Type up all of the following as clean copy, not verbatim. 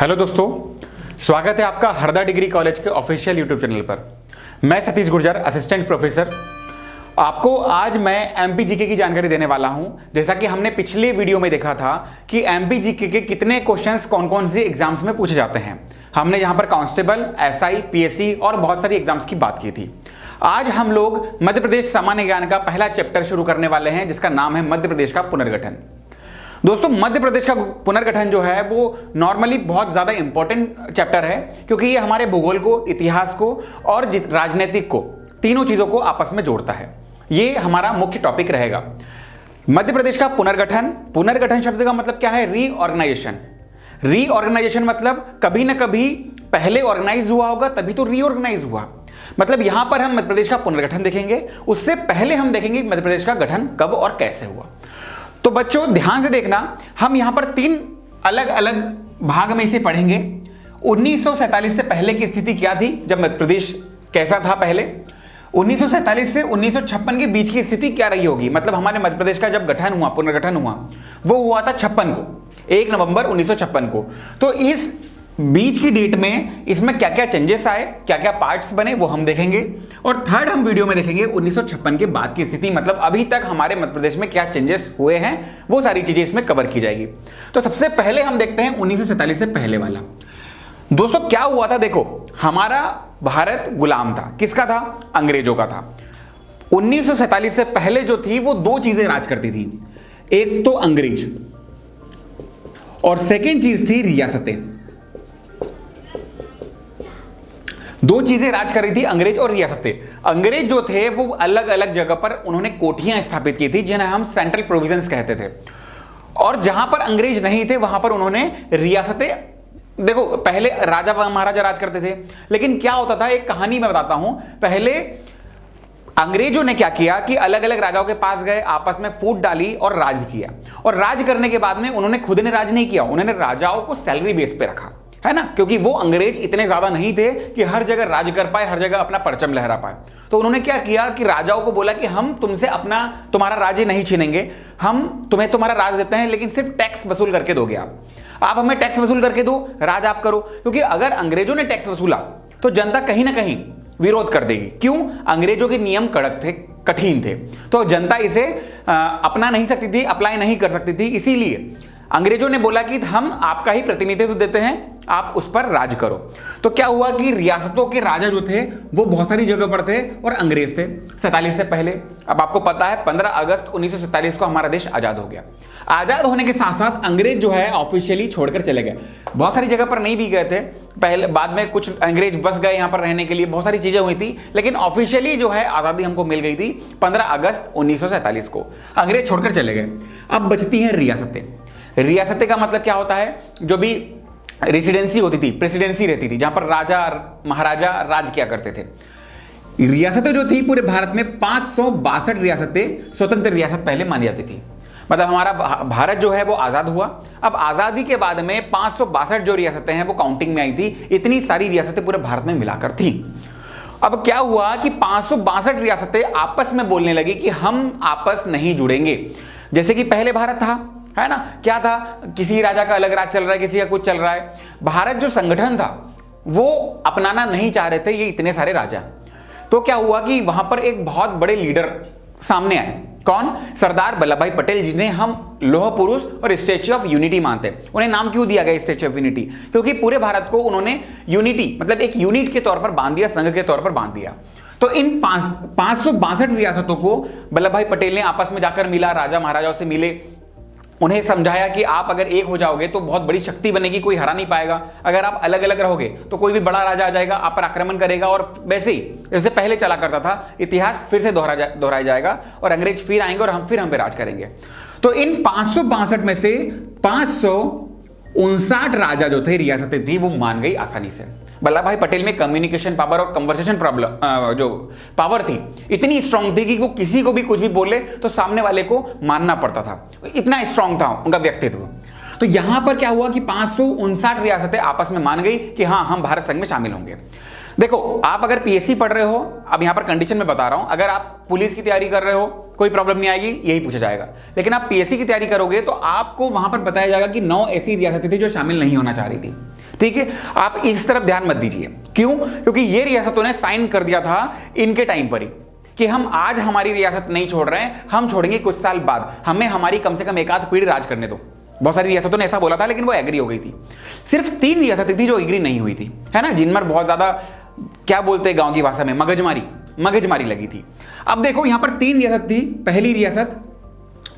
Hello दोस्तों, स्वागत है आपका हरदा डिग्री कॉलेज के ऑफिशियल यूट्यूब चैनल पर। मैं सतीश गुर्जर, असिस्टेंट प्रोफेसर। आपको आज मैं एमपी जीके की जानकारी देने वाला हूं। जैसा कि हमने पिछले वीडियो में देखा था कि एमपी जीके के कितने क्वेश्चंस कौन कौन से एग्जाम्स में पूछे जाते हैं। हमने यहां पर कांस्टेबल, एसआई, पीएससी और बहुत सारी एग्जाम्स की बात की थी। आज हम लोग मध्य प्रदेश सामान्य ज्ञान का पहला चैप्टर शुरू करने वाले हैं, जिसका नाम है मध्य प्रदेश का पुनर्गठन। दोस्तों, मध्य प्रदेश का पुनर्गठन जो है वो नॉर्मली बहुत ज्यादा इंपॉर्टेंट चैप्टर है, क्योंकि ये हमारे भूगोल को, इतिहास को और राजनीतिक को, तीनों चीजों को आपस में जोड़ता है। ये हमारा मुख्य टॉपिक रहेगा। मध्य प्रदेश का पुनर्गठन। पुनर्गठन शब्द का मतलब क्या है? रीऑर्गेनाइजेशन। रीऑर्गेनाइजेशन मतलब कभी ना कभी पहले ऑर्गेनाइज हुआ होगा, तभी तो रीऑर्गेनाइज हुआ। मतलब यहां पर हम मध्य प्रदेश का पुनर्गठन देखेंगे, उससे पहले हम देखेंगे मध्य प्रदेश का गठन कब और कैसे हुआ। तो बच्चों ध्यान से देखना, हम यहां पर तीन अलग अलग भाग में इसे पढ़ेंगे। 1947 से पहले की स्थिति क्या थी, जब मध्य प्रदेश कैसा था पहले। 1947 से 1956 के बीच की स्थिति क्या रही होगी, मतलब हमारे मध्य प्रदेश का जब गठन हुआ, पुनर्गठन हुआ, वो हुआ था 56 को, 1 नवंबर 1956 को। तो इस बीच की डेट में इसमें क्या क्या चेंजेस आए, क्या क्या पार्ट्स बने, वो हम देखेंगे। और थर्ड हम वीडियो में देखेंगे 1956 के बाद की स्थिति, मतलब अभी तक हमारे मध्य प्रदेश में क्या चेंजेस हुए हैं, वो सारी चीजें इसमें कवर की जाएगी। तो सबसे पहले हम देखते हैं 1947 से पहले वाला। दोस्तों क्या हुआ था, देखो हमारा भारत गुलाम था। किसका था? अंग्रेजों का था। 1947 से पहले जो थी वो दो चीजें राज करती थी, एक तो अंग्रेज और सेकेंड चीज थी रियासतें। दो चीजें राज कर रही थी, अंग्रेज और रियासतें। अंग्रेज जो थे वो अलग अलग जगह पर उन्होंने कोठियां स्थापित की थी, जिन्हें हम सेंट्रल प्रोविजंस कहते थे। और जहां पर अंग्रेज नहीं थे वहां पर उन्होंने रियासतें, देखो पहले राजा महाराजा राज करते थे, लेकिन क्या होता था, एक कहानी मैं बताता हूं। पहले अंग्रेजों ने क्या किया कि अलग अलग राजाओं के पास गए, आपस में फूट डाली और राज किया। और राज करने के बाद में उन्होंने खुद ने राज नहीं किया, उन्होंने राजाओं को सैलरी बेस पे रखा, है ना, क्योंकि वो अंग्रेज इतने ज्यादा नहीं थे कि हर जगह राज कर पाए, हर जगह अपना परचम लहरा पाए। तो उन्होंने क्या किया कि राजाओं को बोला कि हम तुमसे तुम्हारा राज्य नहीं छीनेंगे, हम तुम्हें तुम्हारा राज देते हैं, लेकिन सिर्फ टैक्स वसूल करके दोगे। आप हमें टैक्स वसूल करके दो, राज आप करो। क्योंकि अगर अंग्रेजों ने टैक्स वसूला तो जनता कहीं ना कहीं विरोध कर देगी। क्यों? अंग्रेजों के नियम कड़क थे, कठिन थे, तो जनता इसे अपना नहीं सकती थी, अप्लाई नहीं कर सकती थी। इसीलिए अंग्रेजों ने बोला कि हम आपका ही प्रतिनिधित्व देते हैं, आप उस पर राज करो। तो क्या हुआ कि रियासतों के राजा जो थे वो बहुत सारी जगह पर थे और अंग्रेज थे 47 से पहले। अब आपको पता है 15 अगस्त 1947 को हमारा देश आजाद हो गया। आजाद होने के साथ साथ अंग्रेज जो है ऑफिशियली छोड़कर चले गए। बहुत सारी जगह पर नहीं भी गए थे, पहले बाद में कुछ अंग्रेज बस गए यहां पर रहने के लिए, बहुत सारी चीजें हुई थी, लेकिन ऑफिशियली जो है आजादी हमको मिल गई थी 15 अगस्त 1947 को। अंग्रेज छोड़कर चले गए। अब बचती हैं रियासतें। रियासतें का मतलब क्या होता है? जो भी रेसिडेंसी होती थी, प्रेसिडेंसी रहती थी, जहां पर राजा महाराजा राज किया करते थे। रियासतें जो थी पूरे भारत में 562 रियासतें स्वतंत्र रियासत पहले मानी जाती थी। मतलब हमारा भारत जो है वो आजाद हुआ। अब आजादी के बाद में 562 जो रियासतें हैं वो काउंटिंग में आई थी। इतनी सारी रियासतें पूरे भारत में मिलाकर थी। अब क्या हुआ कि 562 रियासतें आपस में बोलने लगी कि हम आपस नहीं जुड़ेंगे। जैसे कि पहले भारत था, है ना, क्या था, किसी राजा का अलग राज चल रहा है, किसी का कुछ चल रहा है। भारत जो संगठन था वो अपनाना नहीं चाह रहे थे ये इतने सारे राजा। तो क्या हुआ कि वहां पर एक बहुत बड़े लीडर सामने आए। कौन? सरदार वल्लभ भाई पटेल, जिन्हें हम लौह पुरुष और स्टैच्यू ऑफ यूनिटी मानते हैं। उन्हें नाम क्यों दिया गया स्टैच्यू ऑफ यूनिटी? क्योंकि पूरे भारत को उन्होंने यूनिटी मतलब एक यूनिट के तौर पर बांध दिया, संघ के तौर पर बांध दिया। तो इन 562 रियासतों को वल्लभ भाई पटेल ने आपस में जाकर मिला, राजा महाराजाओं से मिले, उन्हें समझाया कि आप अगर एक हो जाओगे तो बहुत बड़ी शक्ति बनेगी, कोई हरा नहीं पाएगा। अगर आप अलग अलग रहोगे तो कोई भी बड़ा राजा आ जाएगा, आप पर आक्रमण करेगा, और वैसे ही जैसे पहले चला करता था, इतिहास फिर से दोहराया जाएगा और अंग्रेज फिर आएंगे और हम पे राज करेंगे। तो इन 562 में से 559 राजा जो थे, रियासतें थी, वो मान गई आसानी से। वल्लभ भाई पटेल में कम्युनिकेशन पावर और कन्वर्सेशन प्रॉब्लम जो पावर थी इतनी स्ट्रांग थी कि वो किसी को भी कुछ भी बोले तो सामने वाले को मानना पड़ता था, इतना स्ट्रांग था उनका व्यक्तित्व। तो यहां पर क्या हुआ कि 559 रियासतें आपस में मान गई कि हाँ, हम भारत संघ में शामिल होंगे। देखो आप अगर पीएससी पढ़ रहे हो, अब यहां पर कंडीशन में बता रहा हूं, अगर आप पुलिस की तैयारी कर रहे हो कोई प्रॉब्लम नहीं आएगी, यही पूछा जाएगा। लेकिन आप पीएससी की तैयारी करोगे तो आपको वहां पर बताया जाएगा कि 9 ऐसी रियासतें थी जो शामिल नहीं होना चाह रही थी। ठीक है, आप इस तरफ ध्यान मत दीजिए। क्यों? क्योंकि ये रियासतों ने साइन कर दिया था इनके टाइम पर ही कि हम आज हमारी रियासत नहीं छोड़ रहे हैं, हम छोड़ेंगे कुछ साल बाद, हमें हमारी कम से कम एक आध पीढ़ी राज करने दो। बहुत सारी रियासतों ने ऐसा बोला था, लेकिन वो एग्री हो गई थी। सिर्फ 3 रियासतें थी जो एग्री नहीं हुई थी, है ना, जिनमें बहुत ज्यादा, क्या बोलते हैं गांव की भाषा में, मगजमारी लगी थी। अब देखो यहां पर 3 रियासत थी। पहली रियासत,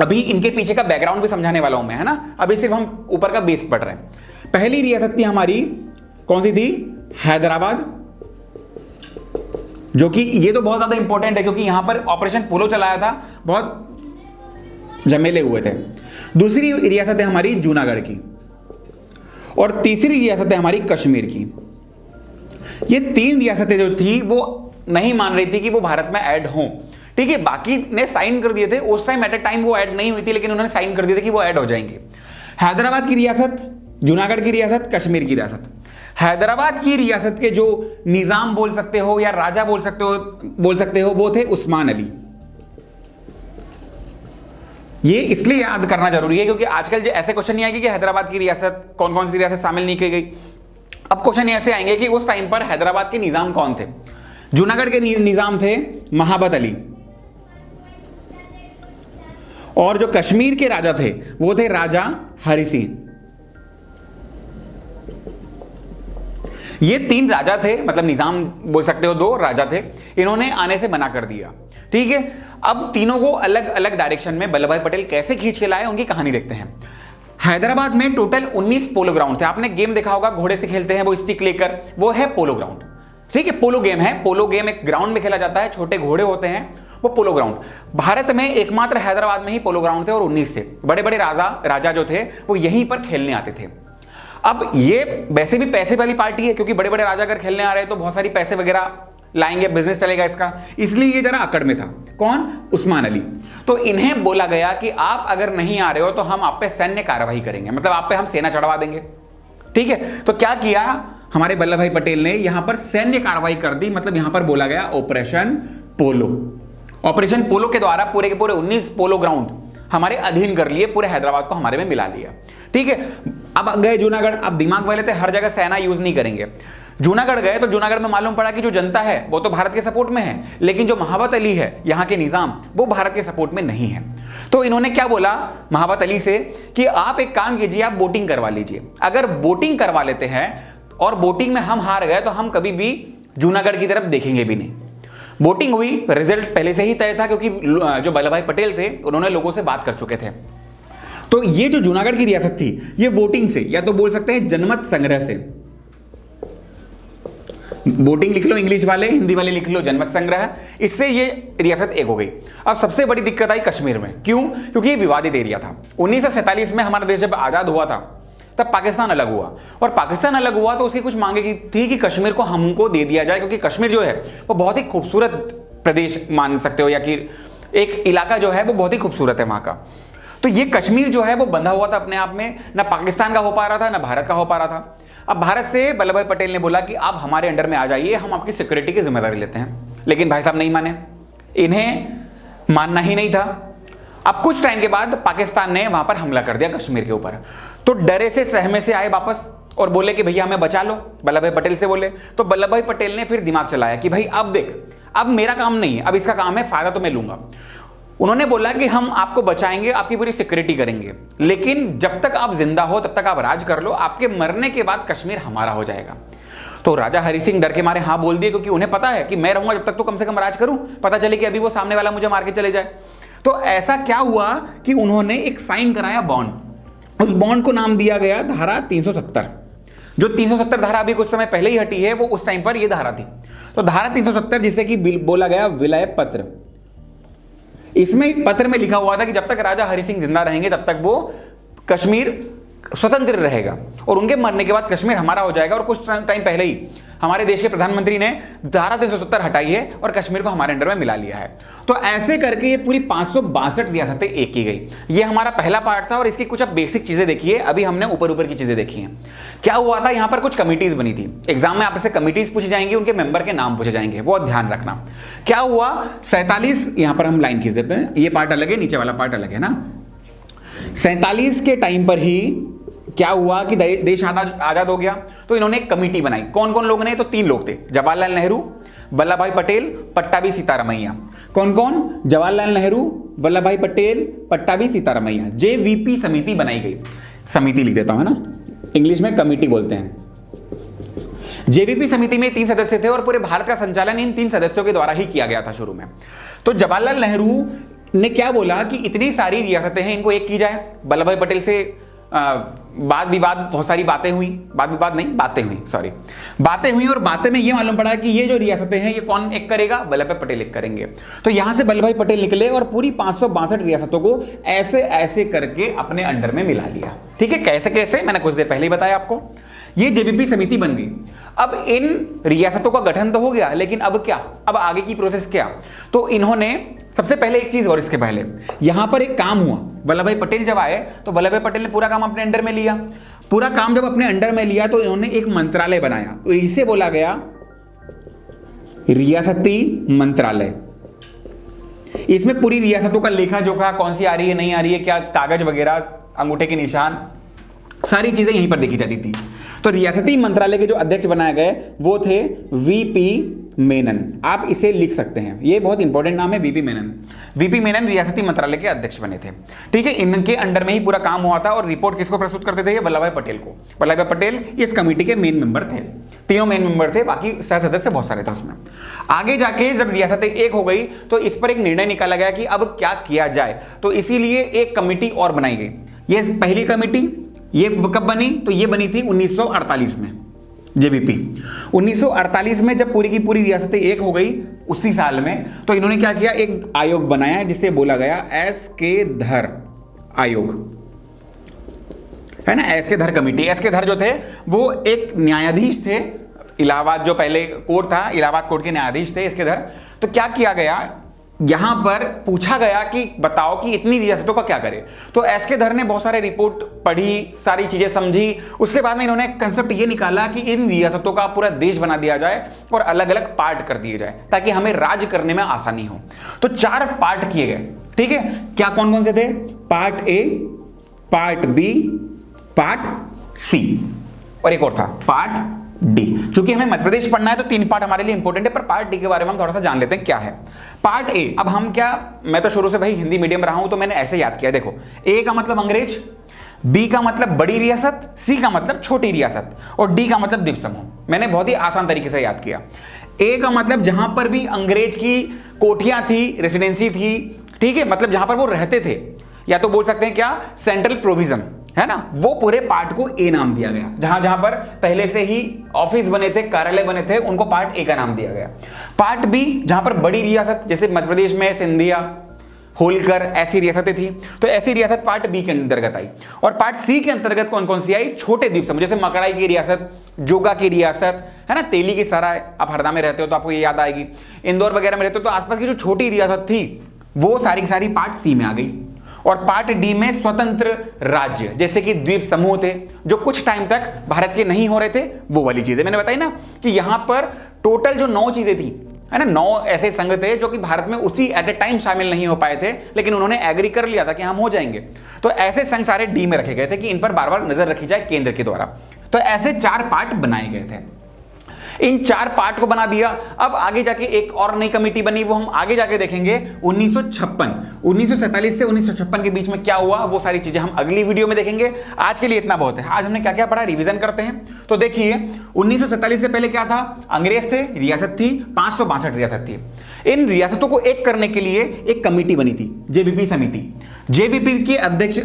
अभी इनके पीछे का बैकग्राउंड भी समझाने वाला हूं मैं, है ना, अभी सिर्फ हम ऊपर का बेस पढ़ रहे हैं। पहली रियासत थी हमारी, कौन सी थी? हैदराबाद, जो कि ये तो बहुत ज्यादा इंपॉर्टेंट है क्योंकि यहां पर ऑपरेशन पोलो चलाया था, बहुत झमेले हुए थे। दूसरी रियासत है हमारी जूनागढ़ की, और तीसरी रियासत है हमारी कश्मीर की। ये 3 रियासतें जो थी वो नहीं मान रही थी कि वो भारत में ऐड हों, ठीक है। बाकी ने साइन कर दिए थे, उस टाइम एट ए टाइम वो ऐड नहीं हुई थी, लेकिन उन्होंने साइन कर दिए थे कि वो ऐड हो जाएंगे। हैदराबाद की रियासत, जूनागढ़ की रियासत, कश्मीर की रियासत। हैदराबाद की रियासत के जो निजाम बोल सकते हो या राजा बोल सकते हो वो थे उस्मान अली। ये इसलिए याद करना जरूरी है क्योंकि आजकल जो ऐसे क्वेश्चन नहीं आएंगे कि हैदराबाद की रियासत कौन कौन सी रियासत शामिल नहीं की गई। अब क्वेश्चन ऐसे आएंगे कि उस टाइम पर हैदराबाद के निजाम कौन थे। जूनागढ़ के निजाम थे महाबत अली, और जो कश्मीर के राजा थे वो थे राजा हरि सिंह। ये 3 राजा थे, मतलब निजाम बोल सकते हो, 2 राजा थे, इन्होंने आने से मना कर दिया, ठीक है। अब तीनों को अलग अलग डायरेक्शन में वल्लभ भाई पटेल कैसे खींच के लाए उनकी कहानी देखते हैं। हैदराबाद में टोटल 19 पोलो ग्राउंड थे। आपने गेम देखा होगा, घोड़े से खेलते हैं वो स्टिक लेकर, वो है पोलो ग्राउंड, ठीक है। पोलो गेम है, पोलो गेम एक ग्राउंड में खेला जाता है, छोटे घोड़े होते हैं, वो पोलो ग्राउंड। भारत में एकमात्र हैदराबाद में ही पोलो ग्राउंड थे और 19 से बड़े बड़े राजा जो थे वो यहीं पर खेलने आते थे। अब ये वैसे भी पैसे वाली पार्टी है क्योंकि बड़े बड़े राजा अगर खेलने आ रहे हैं तो बहुत सारी पैसे वगैरह लाएंगे, बिजनेस चलेगा इसका, इसलिए ये जरा अकड़ में था। कौन? उस्मान अली। तो इन्हें बोला गया कि आप अगर नहीं आ रहे हो तो हम आप पे सैन्य कार्रवाई करेंगे, मतलब आप पे हम सेना चढ़वा देंगे, ठीक है। तो क्या किया हमारे वल्लभ भाई पटेल ने? यहां पर सैन्य कार्रवाई कर दी, मतलब यहां पर बोला गया ऑपरेशन पोलो। ऑपरेशन पोलो के द्वारा पूरे के पूरे 19 पोलो ग्राउंड हमारे अधीन कर लिए, पूरे हैदराबाद को हमारे में मिला लिया, ठीक है। अब गए जूनागढ़। अब दिमाग वाले थे, हर जगह सेना यूज नहीं करेंगे। जूनागढ़ गए तो जूनागढ़ में मालूम पड़ा कि जो जनता है वो तो भारत के सपोर्ट में है, लेकिन जो महाबत अली है यहाँ के निजाम, वो भारत के सपोर्ट में नहीं है। तो इन्होंने क्या बोला महाबत अली से कि आप एक काम कीजिए, आप वोटिंग करवा लीजिए। अगर वोटिंग करवा लेते हैं और वोटिंग में हम हार गए तो हम कभी भी जूनागढ़ की तरफ देखेंगे भी नहीं। वोटिंग हुई, रिजल्ट पहले से ही तय था क्योंकि जो वल्लभ भाई पटेल थे उन्होंने लोगों से बात कर चुके थे। तो ये जो जूनागढ़ की रियासत थी ये वोटिंग से, या तो बोल सकते हैं जनमत संग्रह से, वोटिंग लिख लो इंग्लिश वाले, हिंदी वाले लिख लो जनमत संग्रह, इससे ये रियासत एक हो गई। अब सबसे बड़ी दिक्कत आई कश्मीर में। क्यों? क्योंकि ये विवादित एरिया था। 1947 में हमारा देश जब आजाद हुआ था तब पाकिस्तान अलग हुआ, और पाकिस्तान अलग हुआ तो उसकी कुछ मांगे की थी कि कश्मीर को हमको दे दिया जाए, क्योंकि कश्मीर जो है वो बहुत ही खूबसूरत प्रदेश मान सकते हो, या कि एक इलाका जो है वो बहुत ही खूबसूरत है वहां का। तो ये कश्मीर जो है वो बंधा हुआ था अपने आप में, ना पाकिस्तान का हो पा रहा था ना भारत का हो पा रहा था। अब भारत से वल्लभ भाई पटेल ने बोला कि आप हमारे अंडर में आ जाइए, हम आपकी सिक्योरिटी की जिम्मेदारी लेते हैं, लेकिन भाई साहब नहीं माने, इन्हें मानना ही नहीं था। अब कुछ टाइम के बाद पाकिस्तान ने वहां पर हमला कर दिया कश्मीर के ऊपर, तो डरे से सहमे से आए वापस और बोले कि भैया हमें बचा लो, वल्लभ भाई पटेल से बोले। तो वल्लभ भाई पटेल ने फिर दिमाग चलाया कि भाई अब देख, अब मेरा काम नहीं है, अब इसका काम है, फायदा तो मैं लूंगा। उन्होंने बोला कि हम आपको बचाएंगे, आपकी पूरी सिक्योरिटी करेंगे, लेकिन जब तक आप जिंदा हो तब तक आप राज कर लो, आपके मरने के बाद कश्मीर हमारा हो जाएगा। तो राजा हरि सिंह डर के मारे हाँ बोल दिए, क्योंकि उन्हें पता है कि मैं रहूंगा जब तक तो कम से कम राज करूं, पता चले कि अभी वो सामने वाला मुझे मार के चले जाए। तो ऐसा क्या हुआ कि उन्होंने एक साइन कराया बॉन्ड। उस बॉन्ड को नाम दिया गया धारा 370। जो 370 धारा अभी कुछ समय पहले ही हटी है, वो उस टाइम पर यह धारा थी। तो धारा 370 जिसे कि बोला गया विलय पत्र। इसमें एक पत्र में लिखा हुआ था कि जब तक राजा हरि सिंह जिंदा रहेंगे तब तक वो कश्मीर स्वतंत्र रहेगा, और उनके मरने के बाद कश्मीर हमारा हो जाएगा। और कुछ टाइम पहले ही हमारे देश के प्रधानमंत्री ने धारा 370 हटाई है और कश्मीर को हमारे अंडर में मिला लिया है। तो ऐसे करके ये पूरी 562 रियासतें एक की गई। ये हमारा पहला पार्ट था, और इसकी कुछ अब बेसिक चीजें देखिए। अभी हमने ऊपर ऊपर की चीजें देखी हैं। क्या हुआ था, यहां पर कुछ कमिटीज बनी थी। एग्जाम में आपसे कमिटीज पूछी जाएंगी, उनके मेंबर के नाम पूछे जाएंगे, वो ध्यान रखना। क्या हुआ, 47, यहां पर हम लाइन खींच देते हैं, ये पार्ट अलग है, नीचे वाला पार्ट अलग है ना। 47 के टाइम पर ही क्या हुआ कि देश आजाद हो गया, तो इन्होंने एक कमेटी बनाई। कौन कौन लोग ने? तो 3 लोग थे, जवाहरलाल नेहरू, वल्लभ भाई पटेल, पट्टाभी सीतारामैया। कौन कौन? जवाहरलाल नेहरू, वल्लभ भाई पटेल, पट्टाभी सीतारामैया। जेवीपी समिति बनाई गई। समिति लिख देता हूं, है ना, इंग्लिश में कमेटी बोलते हैं। जेवीपी समिति में 3 सदस्य थे और पूरे भारत का संचालन इन 3 सदस्यों के द्वारा ही किया गया था शुरू में। तो जवाहरलाल नेहरू ने क्या बोला कि इतनी सारी रियासतें हैं, इनको एक की जाए। वल्लभ भाई पटेल से वाद विवाद, बहुत सारी बातें हुई, वाद विवाद नहीं, बातें हुई, सॉरी, बातें हुई। और बातें में ये मालूम पड़ा कि ये जो रियासतें हैं ये कौन एक करेगा? वल्लभ भाई पटेल एक करेंगे। तो यहां से वल्लभ भाई पटेल निकले और पूरी 562 रियासतों को ऐसे ऐसे करके अपने अंडर में मिला लिया। ठीक है, कैसे कैसे मैंने कुछ देर पहले ही बताया आपको। ये जेवीपी समिति बन गई। अब इन रियासतों का गठन तो हो गया, लेकिन अब क्या? अब आगे की प्रोसेस क्या? तो इन्होंने सबसे पहले एक चीज, और इसके पहले यहां पर एक काम हुआ। वल्लभ भाई पटेल जब आए तो वल्लभ भाई पटेल ने पूरा काम अपने अंडर में लिया। पूरा काम जब अपने अंडर में लिया तो इन्होंने एक मंत्रालय बनाया, तो इसे बोला गया रियासती मंत्रालय। इसमें पूरी रियासतों का लेखा जोखा, कौन सी आ रही है, नहीं आ रही है, क्या कागज वगैरह, अंगूठे के निशान, सारी चीजें यहीं पर देखी जाती थी। तो रियासती मंत्रालय के जो अध्यक्ष बनाए गए वो थे वीपी मेनन। आप इसे लिख सकते हैं, ये बहुत इंपॉर्टेंट नाम है, वीपी मेनन। वीपी मेनन रियासती मंत्रालय के अध्यक्ष बने थे। ठीक है, इनके अंडर में ही पूरा काम हुआ था। और रिपोर्ट किसको प्रस्तुत करते थे? वल्लभ भाई पटेल को। वल्लभ भाई पटेल इस कमेटी के मेन मेंबर थे। तीनों मेन मेंबर थे, बाकी सदस्य बहुत सारे थे उसमें। आगे जाके जब रियासतें एक हो गई तो इस पर एक निर्णय निकाला गया कि अब क्या किया जाए। तो इसीलिए एक कमेटी और बनाई गई। ये पहली कमेटी ये कब बनी? तो ये बनी थी 1948 में। जेवीपी 1948 में जब पूरी की पूरी रियासतें एक हो गई, उसी साल में, तो इन्होंने क्या किया? एक आयोग बनाया जिसे बोला गया एस के धर आयोग, है ना, एस के धर कमेटी। एस के धर जो थे वो एक न्यायाधीश थे, इलाहाबाद जो पहले कोर्ट था, इलाहाबाद कोर्ट के न्यायाधीश थे एस के धर। तो क्या किया गया? यहां पर पूछा गया कि बताओ कि इतनी रियासतों का क्या करें। तो एस के धर ने बहुत सारे रिपोर्ट पढ़ी, सारी चीजें समझी। उसके बाद में इन्होंने कंसेप्ट ये निकाला कि इन रियासतों का पूरा देश बना दिया जाए और अलग अलग पार्ट कर दिए जाए ताकि हमें राज्य करने में आसानी हो। तो 4 पार्ट किए गए। ठीक है, क्या कौन कौन से थे? Part A, part B, part C, और एक और था पार्ट डी। क्योंकि हमें मध्य प्रदेश पढ़ना है तो 3 पार्ट हमारे लिए इंपॉर्टेंट है, पर पार्ट डी के बारे में हम थोड़ा सा जान लेते हैं क्या है पार्ट ए। अब हम क्या, मैं तो शुरू से भाई हिंदी मीडियम रहा हूं तो मैंने ऐसे याद किया। देखो, ए का मतलब अंग्रेज, बी का मतलब बड़ी रियासत, सी का मतलब छोटी रियासत, और डी का मतलब द्वीप समूह। मैंने बहुत ही आसान तरीके से याद किया। ए का मतलब जहां पर भी अंग्रेज की कोठियां थी, रेसिडेंसी थी, ठीक है, मतलब जहां पर वो रहते थे, या तो बोल सकते हैं क्या, सेंट्रल प्रोविजन, है ना, वो पूरे पार्ट को ए नाम दिया गया। जहां जहां पर पहले से ही ऑफिस बने थे, कार्यालय बने थे, उनको पार्ट ए का नाम दिया गया। पार्ट बी, जहां पर बड़ी रियासत, जैसे मध्य प्रदेश में सिंधिया, होलकर, ऐसी रियासतें थी, तो ऐसी रियासत पार्ट बी के अंतर्गत आई। और पार्ट सी के अंतर्गत कौन कौन सी आई? छोटे द्वीप समूह, जैसे मकड़ाई की रियासत, जोगा की रियासत, है ना, तेली की सराय, आप हरदा में रहते हो तो आपको ये याद आएगी, इंदौर वगैरह में रहते हो तो आसपास की जो छोटी रियासत थी वो सारी की सारी पार्ट सी में आ गई। और पार्ट डी में स्वतंत्र राज्य, जैसे कि द्वीप समूह थे जो कुछ टाइम तक भारत के नहीं हो रहे थे, वो वाली चीजें मैंने बताई ना, कि यहां पर टोटल जो 9 चीजें थी, है ना, 9 ऐसे संघ थे जो कि भारत में उसी एट ए टाइम शामिल नहीं हो पाए थे, लेकिन उन्होंने एग्री कर लिया था कि हम हो जाएंगे। तो ऐसे संघ सारे डी में रखे गए थे कि इन पर बार बार नजर रखी जाए केंद्र के द्वारा। तो ऐसे 4 पार्ट बनाए गए थे। इन 4 पार्ट को बना दिया। अब आगे जाके एक और नई कमेटी बनी, वो हम आगे जाके देखेंगे। 1947 से 1956 के बीच में क्या हुआ, वो सारी चीजें हम अगली वीडियो में देखेंगे। आज के लिए इतना बहुत है। आज हमने क्या क्या पढ़ा, रिवीजन करते हैं। तो देखिए, 1947 से पहले क्या था? अंग्रेज थे, रियासत थी, 562 रियासत थी। इन रियासतों को एक करने के लिए एक कमेटी बनी थी, जेवीपी समिति। जेवीपी के अध्यक्ष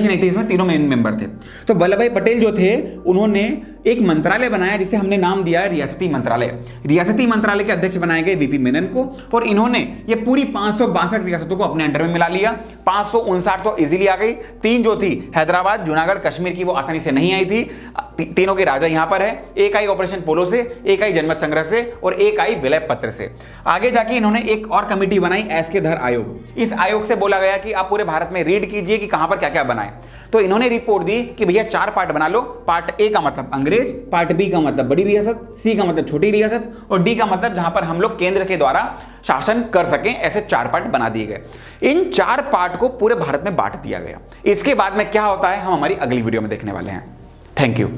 नहीं थे, इसमें तीनों मेन मेंबर थे। तो वल्लभ भाई पटेल जो थे, उन्होंने एक मंत्रालय बनाया जिसे हमने नाम दिया रियासती मंत्रालय। रियासती मंत्रालय के अध्यक्ष बनाए गए वीपी मेनन को, और इन्होंने ये पूरी 562 रियासतों को अपने अंडर में मिला लिया। 559 तो इजीली आ गई। 3 जो थी, हैदराबाद, जूनागढ़, कश्मीर की, वो आसानी से नहीं आई थी। तीनों के राजा यहां पर है। एक आई ऑपरेशन पोलो से, एक आई जनमत संग्रह से, और एक आई विलय पत्र से। आगे जाके इन्होंने एक और कमेटी बनाई, एस के धर आयोग। इस आयोग से बोला गया कि आप पूरे भारत में रीड कीजिए कि कहां पर क्या क्या क्या बनाए। तो इन्होंने रिपोर्ट दी कि भैया 4 पार्ट बना लो, पार्ट ए का मतलब अंग्रेज, पार्ट बी का मतलब बड़ी रियासत, सी का मतलब छोटी रियासत और डी का मतलब जहां पर हम लोग केंद्र के द्वारा शासन कर सकें, ऐसे 4 पार्ट बना दिए गए। इन 4 पार्ट को पूरे भारत में बांट दिया गया। इसके बाद में क्या होता है हम हमारी अगली वीडियो में देखने वाले हैं। Thank you.